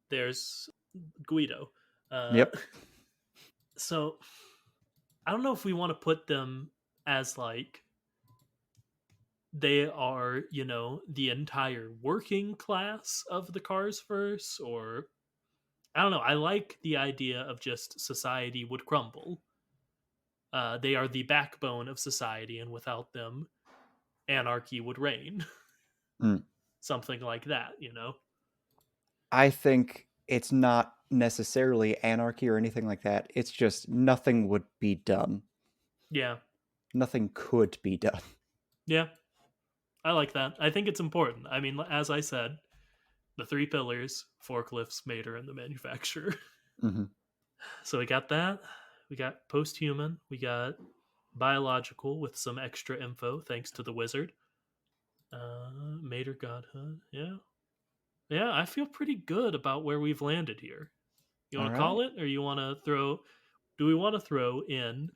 there's Guido. Uh, Yep. so I don't know if we want to put them as like they are, the entire working class of the Cars verse, or I don't know. I like the idea of just society would crumble. They are the backbone of society, and without them, anarchy would reign. Mm. Something like that. I think it's not necessarily anarchy or anything like that. It's just nothing would be done. Yeah, Nothing could be done. yeah. I like that. I think it's important. I mean, as I said, the three pillars: forklifts, mater, and the manufacturer. Mm-hmm. So we got that. We got post-human. We got biological with some extra info thanks to the wizard. Mater godhood. Yeah. Yeah, I feel pretty good about where we've landed here. You All want to right. call it, or you want to throw? Do we want to throw in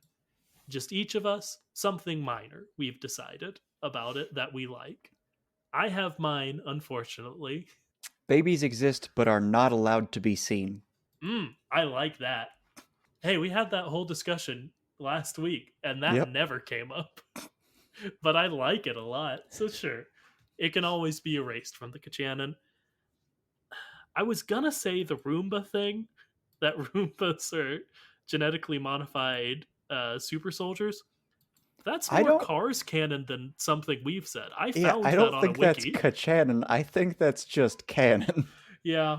just each of us something minor we've decided about it that we like? I have mine, unfortunately. Babies exist but are not allowed to be seen. I like that. Hey, we had that whole discussion last week, and that Yep. never came up. But I like it a lot. So sure, it can always be erased from the Ka-Channon. I was gonna say the Roomba thing, that Roombas are genetically modified super soldiers. That's I more don't Cars canon than something we've said. I Yeah, found I that don't on a think that's wiki. Ka-Channon. I think that's just canon. Yeah,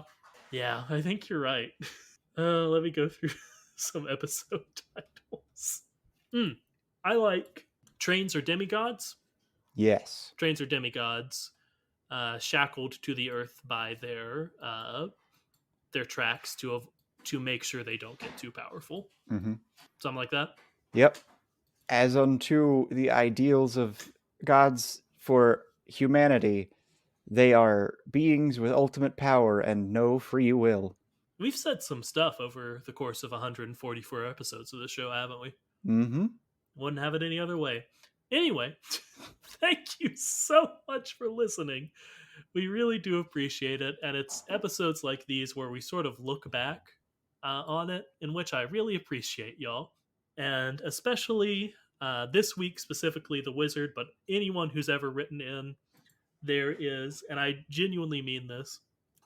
yeah, I think you're right. Let me go through some episode titles. Hmm. I like Trains Are Demigods. Yes. Trains Are Demigods, shackled to the earth by their tracks to make sure they don't get too powerful. Mm-hmm. Something like that. Yep. As unto the ideals of gods for humanity, they are beings with ultimate power and no free will. We've said some stuff over the course of 144 episodes of this show, haven't we? Mm-hmm. Wouldn't have it any other way. Anyway, thank you so much for listening. We really do appreciate it. And it's episodes like these where we sort of look back on it, in which I really appreciate y'all. And especially this week, specifically the wizard, but anyone who's ever written in, there is, and I genuinely mean this.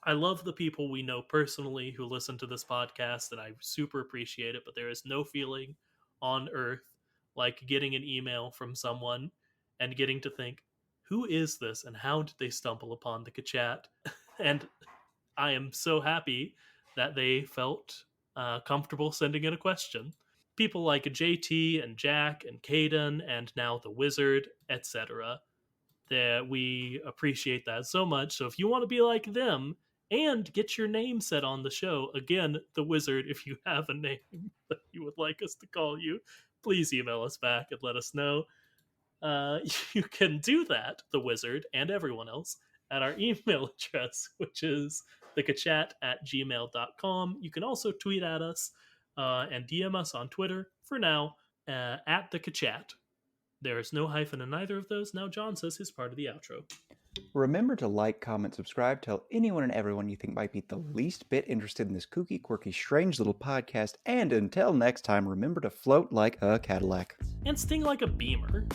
I love the people we know personally who listen to this podcast, and I super appreciate it. But there is no feeling on earth like getting an email from someone and getting to think, who is this and how did they stumble upon the Ka-Chat? And I am so happy that they felt comfortable sending in a question. People like JT and Jack and Caden and now the Wizard, etc. That we appreciate that so much. So if you want to be like them and get your name said on the show, again, the Wizard, if you have a name that you would like us to call you, please email us back and let us know. Uh, you can do that, the Wizard and everyone else, at our email address, which is thekachat@gmail.com. You can also tweet at us and DM us on Twitter for now at the Kachat. There is no hyphen in either of those. Now John says his part of the outro. Remember to like, comment, subscribe, tell anyone and everyone you think might be the least bit interested in this kooky, quirky, strange little podcast, and until next time, remember to float like a Cadillac. And sting like a beamer.